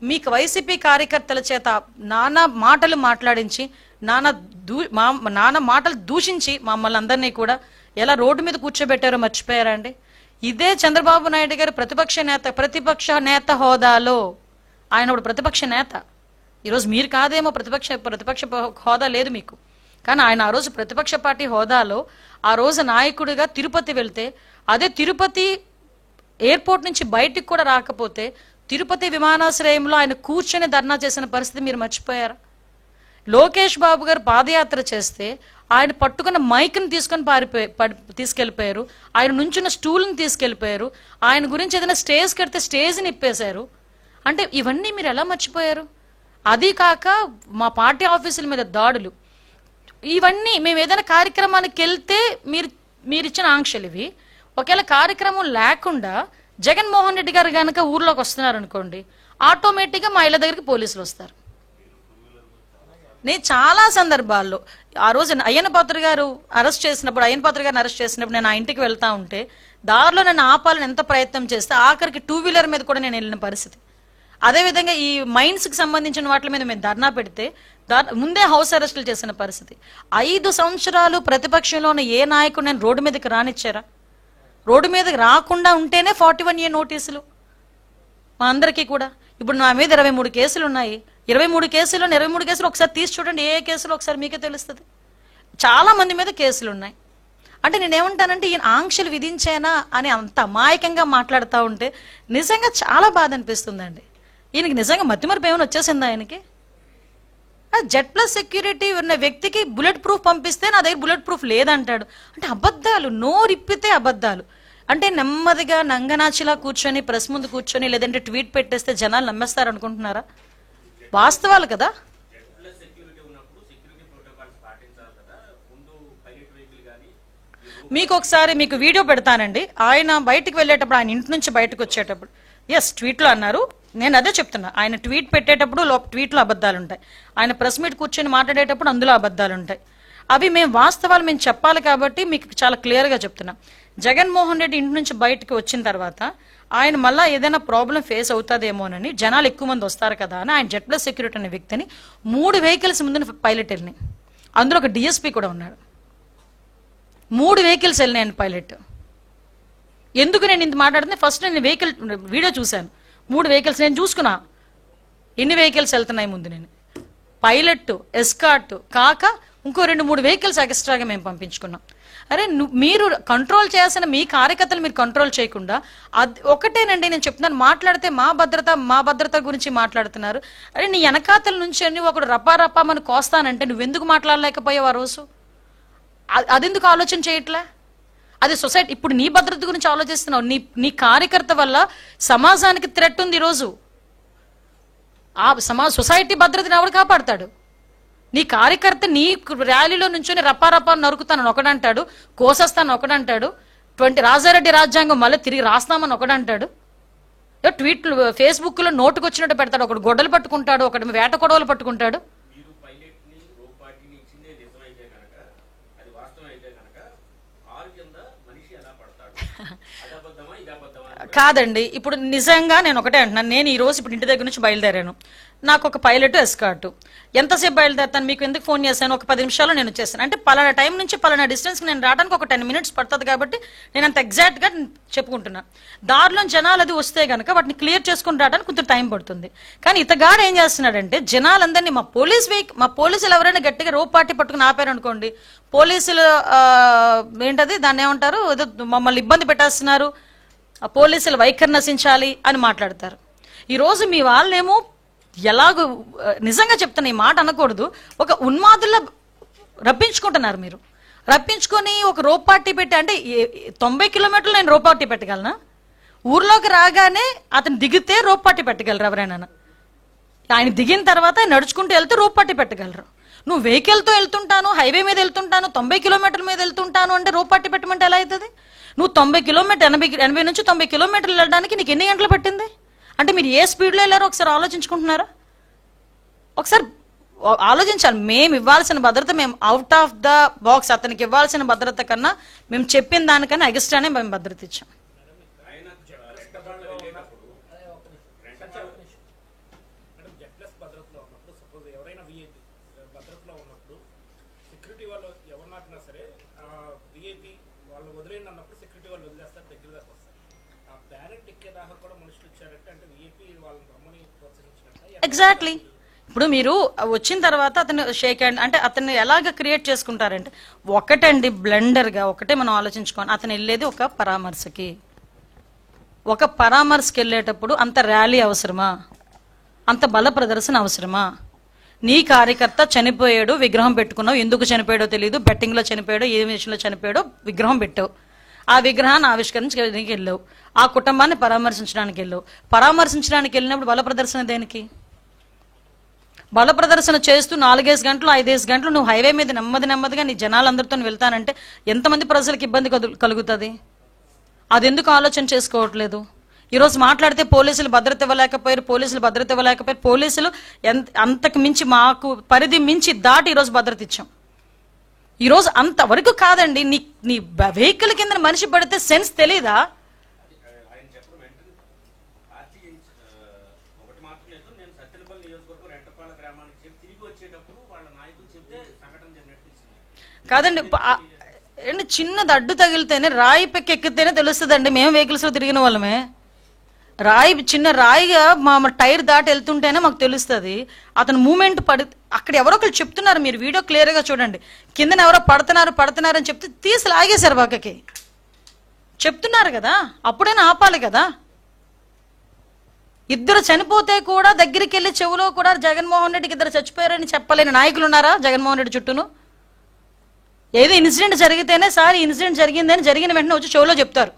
మీకు వైసీపీ కార్యకర్తల చేత నానా మాటలు మాట్లాడించి, నానా మాటలు దూషించి మమ్మల్ని అందరినీ కూడా ఎలా రోడ్డు మీద కూర్చోబెట్టారో మర్చిపోయారా అండి? ఇదే చంద్రబాబు నాయుడు గారు ప్రతిపక్ష నేత హోదాలో, ఆయన ఇప్పుడు ప్రతిపక్ష నేత. ఈరోజు మీరు కాదేమో ప్రతిపక్ష హోదా లేదు మీకు, కానీ ఆయన ఆ రోజు ప్రతిపక్ష పార్టీ హోదాలో ఆ రోజు నాయకుడిగా తిరుపతి వెళ్తే, అదే తిరుపతి ఎయిర్పోర్ట్ నుంచి బయటికి కూడా రాకపోతే తిరుపతి విమానాశ్రయంలో ఆయన కూర్చొని ధర్నా చేసిన పరిస్థితి మీరు మర్చిపోయారా? లోకేష్ బాబు గారు పాదయాత్ర చేస్తే ఆయన పట్టుకున్న మైక్ని తీసుకెళ్లిపోయారు, ఆయన నుంచున్న స్టూల్ని తీసుకెళ్లిపోయారు, ఆయన గురించి ఏదైనా స్టేజ్ కడితే స్టేజ్ని ఇప్పేశారు. అంటే ఇవన్నీ మీరు ఎలా మర్చిపోయారు? అది కాక మా పార్టీ ఆఫీసుల మీద దాడులు, ఇవన్నీ మేము ఏదైనా కార్యక్రమానికి వెళ్తే మీరు ఇచ్చిన ఆంక్షలు ఇవి. ఒకవేళ కార్యక్రమం లేకుండా జగన్మోహన్ రెడ్డి గారు కనుక ఊర్లోకి వస్తున్నారు అనుకోండి, ఆటోమేటిక్గా మా ఇళ్ళ దగ్గరికి పోలీసులు వస్తారు. నేను చాలా సందర్భాల్లో ఆ రోజు అయ్యన్న పాత్ర గారిని అరెస్ట్ చేసినప్పుడు నేను ఆ ఇంటికి వెళ్తా ఉంటే దారిలో నన్ను ఆపాలని ఎంత ప్రయత్నం చేస్తే ఆఖరికి 2 వీలర్ మీద కూడా నేను వెళ్ళిన పరిస్థితి. అదేవిధంగా ఈ మైన్స్కి సంబంధించిన వాటి మీద మేము ధర్నా పెడితే ముందే హౌస్ అరెస్టులు చేసిన పరిస్థితి. 5 సంవత్సరాలు ప్రతిపక్షంలో ఉన్న ఏ నాయకుడు నేను రోడ్డు మీదకి రానిచ్చారా? రోడ్డు మీదకి రాకుండా ఉంటేనే 41A నోటీసులు మా అందరికీ కూడా. ఇప్పుడు నా మీద 23 కేసులు ఉన్నాయి. 23 కేసులు ఒకసారి తీసి చూడండి, ఏ కేసులు ఒకసారి మీకే తెలుస్తుంది. చాలా మంది మీద కేసులు ఉన్నాయి. అంటే నేనేమంటానంటే ఈయన ఆంక్షలు విధించేనా అని అంత అమాయకంగా మాట్లాడుతూ ఉంటే నిజంగా చాలా బాధ అనిపిస్తుందండి. ఈయనకి నిజంగా మతిమరుపు ఏమైనా వచ్చేసిందా? ఆయనకి Z+ సెక్యూరిటీ ఉన్న వ్యక్తికి బుల్లెట్ ప్రూఫ్ పంపిస్తే నా దగ్గర బుల్లెట్ ప్రూఫ్ లేదంటాడు. అంటే అబద్ధాలు, నోరిప్పితే అబద్ధాలు. అంటే నెమ్మదిగా నంగనాచిలా కూర్చొని ప్రెస్ ముందు కూర్చొని లేదంటే ట్వీట్ పెట్టేస్తే జనాలు నమ్మేస్తారు అనుకుంటున్నారా? వాస్తవాలు కదా. మీకు ఒకసారి మీకు వీడియో పెడతానండి. ఆయన బయటకు వెళ్ళేటప్పుడు, ఆయన ఇంటి నుంచి బయటకు వచ్చేటప్పుడు, ట్వీట్లో అన్నారు, నేను అదే చెప్తున్నా. ఆయన ట్వీట్ పెట్టేటప్పుడు ట్వీట్లో అబద్ధాలు ఉంటాయి, ఆయన ప్రెస్ మీట్ కూర్చొని మాట్లాడేటప్పుడు అందులో అబద్ధాలు ఉంటాయి. అవి మేము వాస్తవాలు మేము చెప్పాలి కాబట్టి మీకు చాలా క్లియర్గా చెప్తున్నా. జగన్మోహన్ రెడ్డి ఇంటి నుంచి బయటకు వచ్చిన తర్వాత ఆయన మళ్ళీ ఏదైనా ప్రాబ్లం ఫేస్ అవుతుందేమోనని, జనాలు ఎక్కువ మంది వస్తారు కదా అని ఆయన Z+ సెక్యూరిటీ అనే వ్యక్తిని 3 వెహికల్స్ ముందు పైలట్ వెళ్ళినాయి. అందులో ఒక DSP కూడా ఉన్నాడు. 3 వెహికల్స్ వెళ్ళినాయండి పైలట్. ఎందుకు నేను ఇంత మాట్లాడుతున్నా? ఫస్ట్ నేను వెహికల్ వీడియో చూశాను. 3 వెహికల్స్ నేను చూసుకున్నా ఎన్ని వెహికల్స్ వెళ్తున్నాయి ముందు. నేను పైలట్, ఎస్కార్ట్ కాక ఇంకో 2-3 వెహికల్స్ ఎక్స్ట్రాగా మేము పంపించుకున్నాం. అరే మీరు కంట్రోల్ చేయాల్సిన మీ కార్యకర్తలు మీరు కంట్రోల్ చేయకుండా ఒకటేనండి నేను చెప్తున్నాను. మాట్లాడితే మా భద్రత గురించి మాట్లాడుతున్నారు. అరే నీ వెనకాతల నుంచి అన్ని ఒకడు రప్పా మనం కోస్తానంటే నువ్వెందుకు మాట్లాడలేకపోయావు ఆ రోజు? అదెందుకు ఆలోచన చేయట్లే? అది సొసైటీ. ఇప్పుడు నీ భద్రత గురించి ఆలోచిస్తున్నావు. నీ కార్యకర్త వల్ల సమాజానికి థ్రెట్ ఉంది ఈరోజు. ఆ సొసైటీ భద్రతని ఎవరు కాపాడతాడు? నీ కార్యకర్త నీ ర్యాలీలో నుంచొని రప్పా నరుకుతానని ఒకడంటాడు, కోసేస్తాను ఒకడంటాడు, రాజారెడ్డి రాజ్యాంగం మళ్ళీ తిరిగి రాస్తామని ఒకడంటాడు, ట్వీట్లు ఫేస్బుక్లో నోటుకొచ్చినట్టు పెడతాడు, ఒకడు గొడ్డలు పట్టుకుంటాడు, ఒకటి వేట కొడవలు పట్టుకుంటాడు. కాదండి, ఇప్పుడు నిజంగా నేను ఒకటే అంటున్నాను. నేను ఈ రోజు ఇప్పుడు ఇంటి దగ్గర నుంచి బయలుదేరాను. నాకు ఒక పైలట్, ఎస్కార్ట్. ఎంతసేపు బయలుదేరుతాను? మీకు ఎందుకు ఫోన్ చేశాను? ఒక 10 నిమిషాల్లో నేను వచ్చేస్తాను. అంటే పలానా టైం నుంచి పలానా డిస్టెన్స్కి నేను రావడానికి ఒక 10 మినిట్స్ పడుతుంది కాబట్టి నేను అంత ఎగ్జాక్ట్గా చెప్పుకుంటున్నా. దారిలో జనాలు అది వస్తే కనుక వాటిని క్లియర్ చేసుకుని రావడానికి కొంచెం టైం పడుతుంది. కానీ ఇతగాడు ఏం చేస్తున్నాడంటే జనాలందరినీ మా పోలీసులు ఎవరైనా గట్టిగా రోప్ పార్టీ పట్టుకుని ఆపారు అనుకోండి, పోలీసులు ఏంటది దాన్ని ఏమంటారు, ఏదో మమ్మల్ని ఇబ్బంది పెట్టేస్తున్నారు, పోలీసులు వైఖరి నశించాలి అని మాట్లాడతారు. ఈరోజు మీ వాళ్ళేమో ఎలాగో నిజంగా చెప్తున్నా, ఈ మాట అనకూడదు, ఒక ఉన్మాదుల్లో రప్పించుకుంటున్నారు. మీరు రప్పించుకొని ఒక రోప్ పార్టీ పెట్టి, అంటే 90 కిలోమీటర్లు నేను రోప్ పార్టీ పెట్టగలనా? ఊర్లోకి రాగానే అతను దిగితే రోప్ పార్టీ పెట్టగలరు ఎవరైనా? ఆయన దిగిన తర్వాత నడుచుకుంటూ వెళ్తే రోప్ పార్టీ పెట్టగలరు. నువ్వు వెహికల్తో వెళ్తుంటాను, హైవే మీద వెళ్తుంటాను, 90 కిలోమీటర్ల మీద వెళ్తుంటాను అంటే రోప్ పార్టీ పెట్టమంటే ఎలా అవుతుంది? నువ్వు 90 కిలోమీటర్ 80 నుంచి 90 కిలోమీటర్లు వెళ్ళడానికి నీకు ఎన్ని గంటలు పట్టింది? అంటే మీరు ఏ స్పీడ్లో వెళ్ళారో ఒకసారి ఆలోచించుకుంటున్నారా? ఒకసారి ఆలోచించాలి. మేము ఇవ్వాల్సిన భద్రత మేము అవుట్ ఆఫ్ ద బాక్స్, అతనికి ఇవ్వాల్సిన భద్రత కన్నా మేము చెప్పిన దానికన్నా ఎక్స్ట్రానే మేము భద్రత ఇచ్చాం. ఎగ్జాక్ట్లీ. ఇప్పుడు మీరు వచ్చిన తర్వాత అతను షేక్ హ్యాండ్ అంటే అతన్ని ఎలాగ క్రియేట్ చేసుకుంటారంటే, ఒకటండి బ్లెండర్గా ఒకటే మనం ఆలోచించుకోండి. అతను వెళ్ళేది ఒక పరామర్శకి వెళ్ళేటప్పుడు అంత ర్యాలీ అవసరమా? అంత బల ప్రదర్శన అవసరమా? నీ కార్యకర్త చనిపోయాడు, విగ్రహం పెట్టుకున్నావు, ఎందుకు చనిపోయాడో తెలియదు, బెట్టింగ్లో చనిపోయాడో ఏ విషయంలో చనిపోయాడో విగ్రహం పెట్టావు, ఆ విగ్రహాన్ని ఆవిష్కరించడానికి వెళ్ళావు, ఆ కుటుంబాన్ని పరామర్శించడానికి వెళ్ళినప్పుడు బల ప్రదర్శన దేనికి? బల ప్రదర్శన చేస్తూ 4-5 గంటలు 5 గంటలు నువ్వు హైవే మీద నెమ్మదిగా నీ జనాలందరితో వెళ్తానంటే ఎంతమంది ప్రజలకు ఇబ్బంది కలుగుతుంది? అది ఎందుకు ఆలోచన చేసుకోవట్లేదు? ఈరోజు మాట్లాడితే పోలీసులు భద్రత ఇవ్వలేకపోయారు, పోలీసులు అంతకు మించి మాకు పరిధి మించి దాటి ఈరోజు భద్రత ఇచ్చాం. ఈరోజు అంతవరకు కాదండి, నీ వెహికల్ కింద మనిషి పడితే సెన్స్ తెలీదా? కాదండి, చిన్నది అడ్డు తగిలితేనే రాయి ఎక్కితేనే తెలుస్తుందండి. మేము వెహికల్స్ లో తిరిగిన వాళ్ళమే. చిన్న రాయిగా మా టైర్ దాటి వెళ్తుంటేనే మాకు తెలుస్తుంది. అతను మూమెంట్ అక్కడ ఎవరో ఒకరు చెప్తున్నారు, మీరు వీడియో క్లియర్ గా చూడండి. కింద ఎవరో పడుతున్నారు అని చెప్తే తీసి లాగేశారు పక్కకి. చెప్తున్నారు కదా, అప్పుడైనా ఆపాలి కదా. ఇద్దరు చనిపోతే కూడా దగ్గరికి వెళ్ళి చెవులో కూడా జగన్మోహన్ రెడ్డికి ఇద్దరు చచ్చిపోయారని చెప్పలేని నాయకులు ఉన్నారా జగన్మోహన్ రెడ్డి చుట్టూను? ఏదో ఇన్సిడెంట్ జరిగితేనే సార్ ఇన్సిడెంట్ జరిగిందని జరిగిన వెంటనే వచ్చి చెవులో చెప్తారు.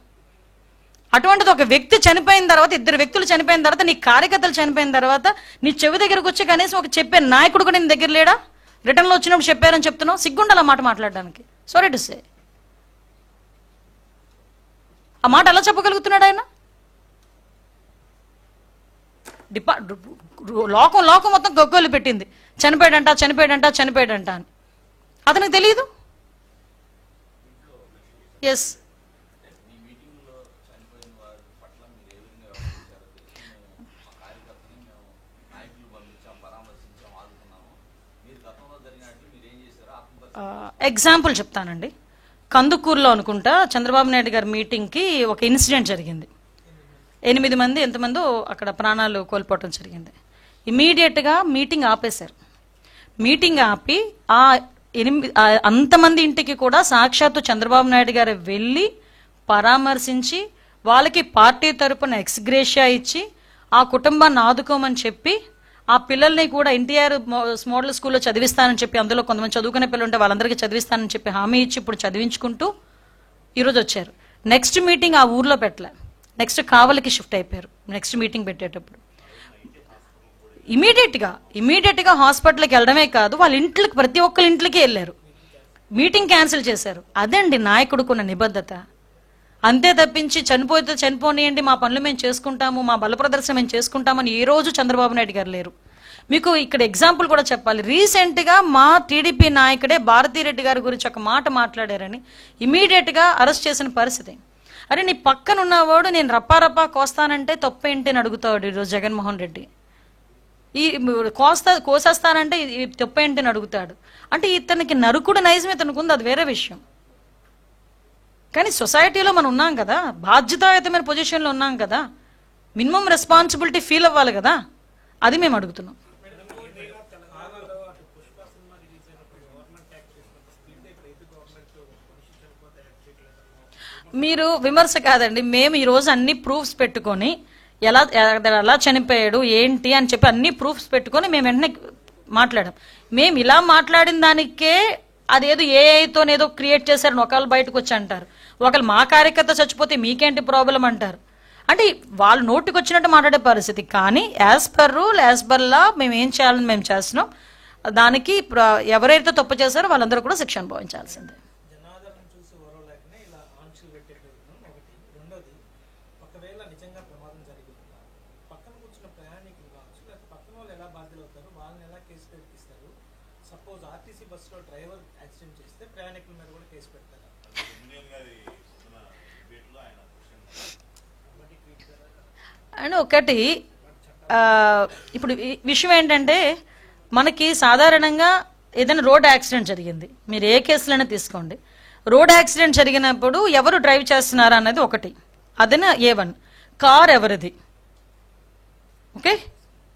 అటువంటిది ఒక వ్యక్తి చనిపోయిన తర్వాత, ఇద్దరు వ్యక్తులు చనిపోయిన తర్వాత, నీ కార్యకర్తలు చనిపోయిన తర్వాత నీ చెవి దగ్గరకు వచ్చి కనీసం ఒక చెప్పే నాయకుడు కూడా నీ దగ్గర లేడా? రిటర్న్లో వచ్చినప్పుడు చెప్పారని చెప్తున్నావు. సిగ్గుండాలి ఆ మాట మాట్లాడడానికి. Sorry to say. ఆ మాట ఎలా చెప్పగలుగుతున్నాడు ఆయన? లోకం మొత్తం గొగ్గోలు పెట్టింది, చనిపోయాడంట అని. అతనికి తెలియదు. ఎస్, ఎగ్జాంపుల్ చెప్తానండి. కందుకూరులో అనుకుంటా చంద్రబాబు నాయుడు గారి మీటింగ్కి ఒక ఇన్సిడెంట్ జరిగింది. 8 మంది ఎంతమందో అక్కడ ప్రాణాలు కోల్పోవటం జరిగింది. ఇమీడియట్గా మీటింగ్ ఆపేశారు. మీటింగ్ ఆపి అంతమంది ఇంటికి కూడా సాక్షాత్తు చంద్రబాబు నాయుడు గారు వెళ్ళి పరామర్శించి వాళ్ళకి పార్టీ తరపున ఎక్స్గ్రేషియా ఇచ్చి ఆ కుటుంబాన్ని ఆదుకోమని చెప్పి ఆ పిల్లల్ని కూడా ఎన్టీఆర్ మోడల్ స్కూల్లో చదివిస్తానని చెప్పి, అందులో కొంతమంది చదువుకునే పిల్లలు ఉంటే వాళ్ళందరికీ చదివిస్తానని చెప్పి హామీ ఇచ్చి ఇప్పుడు చదివించుకుంటూ ఈరోజు వచ్చారు. నెక్స్ట్ మీటింగ్ ఆ ఊర్లో పెట్టలే, నెక్స్ట్ కావలికి షిఫ్ట్ అయిపోయారు. నెక్స్ట్ మీటింగ్ పెట్టేటప్పుడు ఇమీడియట్గా హాస్పిటల్కి వెళ్ళడమే కాదు, వాళ్ళ ఇంట్లోకి ప్రతి ఒక్కరి ఇంట్లోకి వెళ్ళారు. మీటింగ్ క్యాన్సిల్ చేశారు. అదండి నాయకుడుకున్న నిబద్ధత. అంతే తప్పించి చనిపోతే చనిపోనియండి, మా పనులు మేము చేసుకుంటాము, మా బల ప్రదర్శన మేము చేసుకుంటామని ఏ రోజు చంద్రబాబు నాయుడు గారు లేరు. మీకు ఇక్కడ ఎగ్జాంపుల్ కూడా చెప్పాలి. రీసెంట్గా మా టీడీపీ నాయకుడే భారతీరెడ్డి గారి గురించి ఒక మాట మాట్లాడారని ఇమీడియట్గా అరెస్ట్ చేసిన పరిస్థితి. అరే నీ పక్కన ఉన్నవాడు నేను రప్పా కోస్తానంటే తప్పేంటి అని అడుగుతాడు ఈరోజు జగన్మోహన్ రెడ్డి. ఈ కోసేస్తానంటే తప్పేంటి అని అడుగుతాడు. అంటే ఇతనికి నరుకుడు నైజం ఇతనికి ఉంది, అది వేరే విషయం. కానీ సొసైటీలో మనం ఉన్నాం కదా, బాధ్యతాయుతమైన పొజిషన్లో ఉన్నాం కదా, మినిమం రెస్పాన్సిబిలిటీ ఫీల్ అవ్వాలి కదా, అది మేము అడుగుతున్నాం. మీరు విమర్శ కాదండి, మేము ఈరోజు అన్ని ప్రూఫ్స్ పెట్టుకొని ఎలా చనిపోయాడు ఏంటి అని చెప్పి అన్ని ప్రూఫ్స్ పెట్టుకొని మేము వెంటనే మాట్లాడాం. మేము ఇలా మాట్లాడిన దానికే అదేదో ఏఐతోనేదో క్రియేట్ చేశారని ఒకళ్ళు బయటకు వచ్చి అంటారు, ఒకళ్ళు మా కార్యకర్త చచ్చిపోతే మీకేంటి ప్రాబ్లం అంటారు. అంటే వాళ్ళు నోటికి వచ్చినట్టు మాట్లాడే పరిస్థితి. కానీ as per rule, as per law మేము ఏం చేయాలని మేము చేస్తున్నాం. దానికి ఎవరైతే తప్పు చేశారో వాళ్ళందరూ కూడా శిక్ష అనుభవించాల్సిందే. అండ్ ఒకటి ఇప్పుడు విషయం ఏంటంటే, మనకి సాధారణంగా ఏదైనా రోడ్ యాక్సిడెంట్ జరిగింది, మీరు ఏ కేసులైనా తీసుకోండి, రోడ్ యాక్సిడెంట్ జరిగినప్పుడు ఎవరు డ్రైవ్ చేస్తున్నారా అన్నది ఒకటి, అదైనా A1. కార్ ఎవరిది, ఓకే,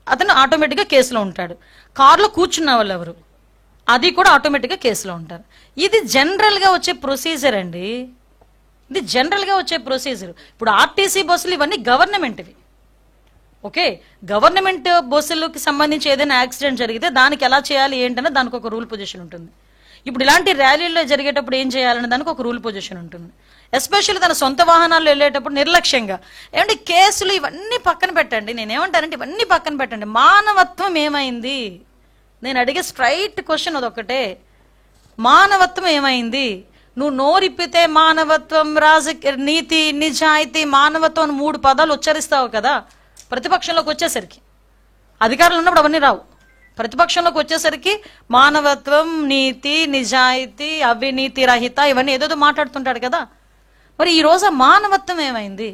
అతను ఆటోమేటిక్గా కేసులో ఉంటాడు. కార్లో కూర్చున్న వాళ్ళు ఎవరు, అది కూడా ఆటోమేటిక్గా కేసులో ఉంటారు. ఇది జనరల్గా వచ్చే ప్రొసీజర్ అండి, ఇది జనరల్గా వచ్చే ప్రొసీజర్. ఇప్పుడు ఆర్టీసీ బస్సులు ఇవన్నీ గవర్నమెంట్వి, ఓకే. గవర్నమెంట్ బస్సులకు సంబంధించి ఏదైనా యాక్సిడెంట్ జరిగితే దానికి ఎలా చేయాలి ఏంటనే దానికి ఒక రూల్ పొజిషన్ ఉంటుంది. ఇప్పుడు ఇలాంటి ర్యాలీల్లో జరిగేటప్పుడు ఏం చేయాలనే దానికి ఒక రూల్ పొజిషన్ ఉంటుంది. ఎస్పెషల్లీ తన సొంత వాహనాల్లో వెళ్ళేటప్పుడు నిర్లక్ష్యంగా ఏమంటే కేసులు ఇవన్నీ పక్కన పెట్టండి. నేనేమంటానంటే ఇవన్నీ పక్కన పెట్టండి, మానవత్వం ఏమైంది? నేను అడిగే స్ట్రైట్ క్వశ్చన్ అదొక్కటే, మానవత్వం ఏమైంది? నువ్వు నోరిప్పితే మానవత్వం, నీతి, నిజాయితీ, మానవత్వం అని 3 పదాలు ఉచ్చరిస్తావు కదా. ప్రతిపక్షంలోకి వచ్చేసరికి, అధికారులు ఉన్నప్పుడు అవన్నీ రావు. ప్రతిపక్షంలోకి వచ్చేసరికి మానవత్వం, నీతి, నిజాయితీ, అవినీతి రహిత ఇవన్నీ ఏదేదో మాట్లాడుతుంటాడు కదా. మరి ఈ రోజు మానవత్వం ఏమైంది?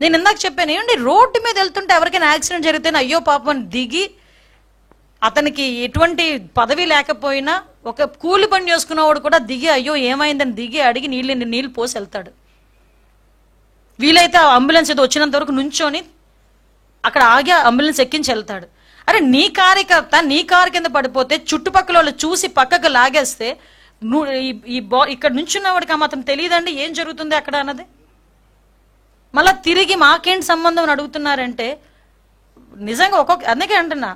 నేను ఇందాక చెప్పాను, ఏమండి రోడ్డు మీద వెళ్తుంటే ఎవరికైనా యాక్సిడెంట్ జరిగితేనే అయ్యో పాపం దిగి అతనికి ఎటువంటి పదవి లేకపోయినా ఒక కూలి పని చేసుకున్నవాడు కూడా దిగి అయ్యో ఏమైందని దిగి అడిగి నీళ్ళు పోసి వెళ్తాడు. వీలైతే అంబులెన్స్ ఏదో వచ్చినంత వరకు నుంచొని అక్కడ ఆగి అంబులెన్స్ ఎక్కించి వెళ్తాడు. అరే నీ కార్యకర్త నీ కారు కింద పడిపోతే చుట్టుపక్కల వాళ్ళు చూసి పక్కకు లాగేస్తే ఇక్కడ నుంచున్నవాడికి ఆ మాత్రం తెలియదండి ఏం జరుగుతుంది అక్కడ అన్నది. మళ్ళా తిరిగి మాకేంటి సంబంధం అని అడుగుతున్నారంటే నిజంగా అందుకే అంటున్నా,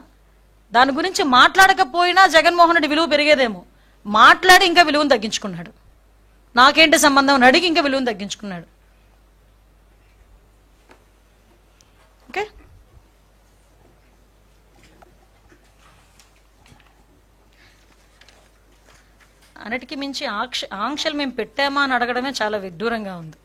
దాని గురించి మాట్లాడకపోయినా జగన్మోహన్ రెడ్డి విలువ పెరిగేదేమో. మాట్లాడి ఇంకా విలువను తగ్గించుకున్నాడు. నాకేంటి సంబంధం అని అడిగి ఇంకా విలువను తగ్గించుకున్నాడు. ఓకే, అన్నిటికీ మించి ఆంక్షలు మేము పెట్టామా అని అడగడమే చాలా విడ్డూరంగా ఉంది.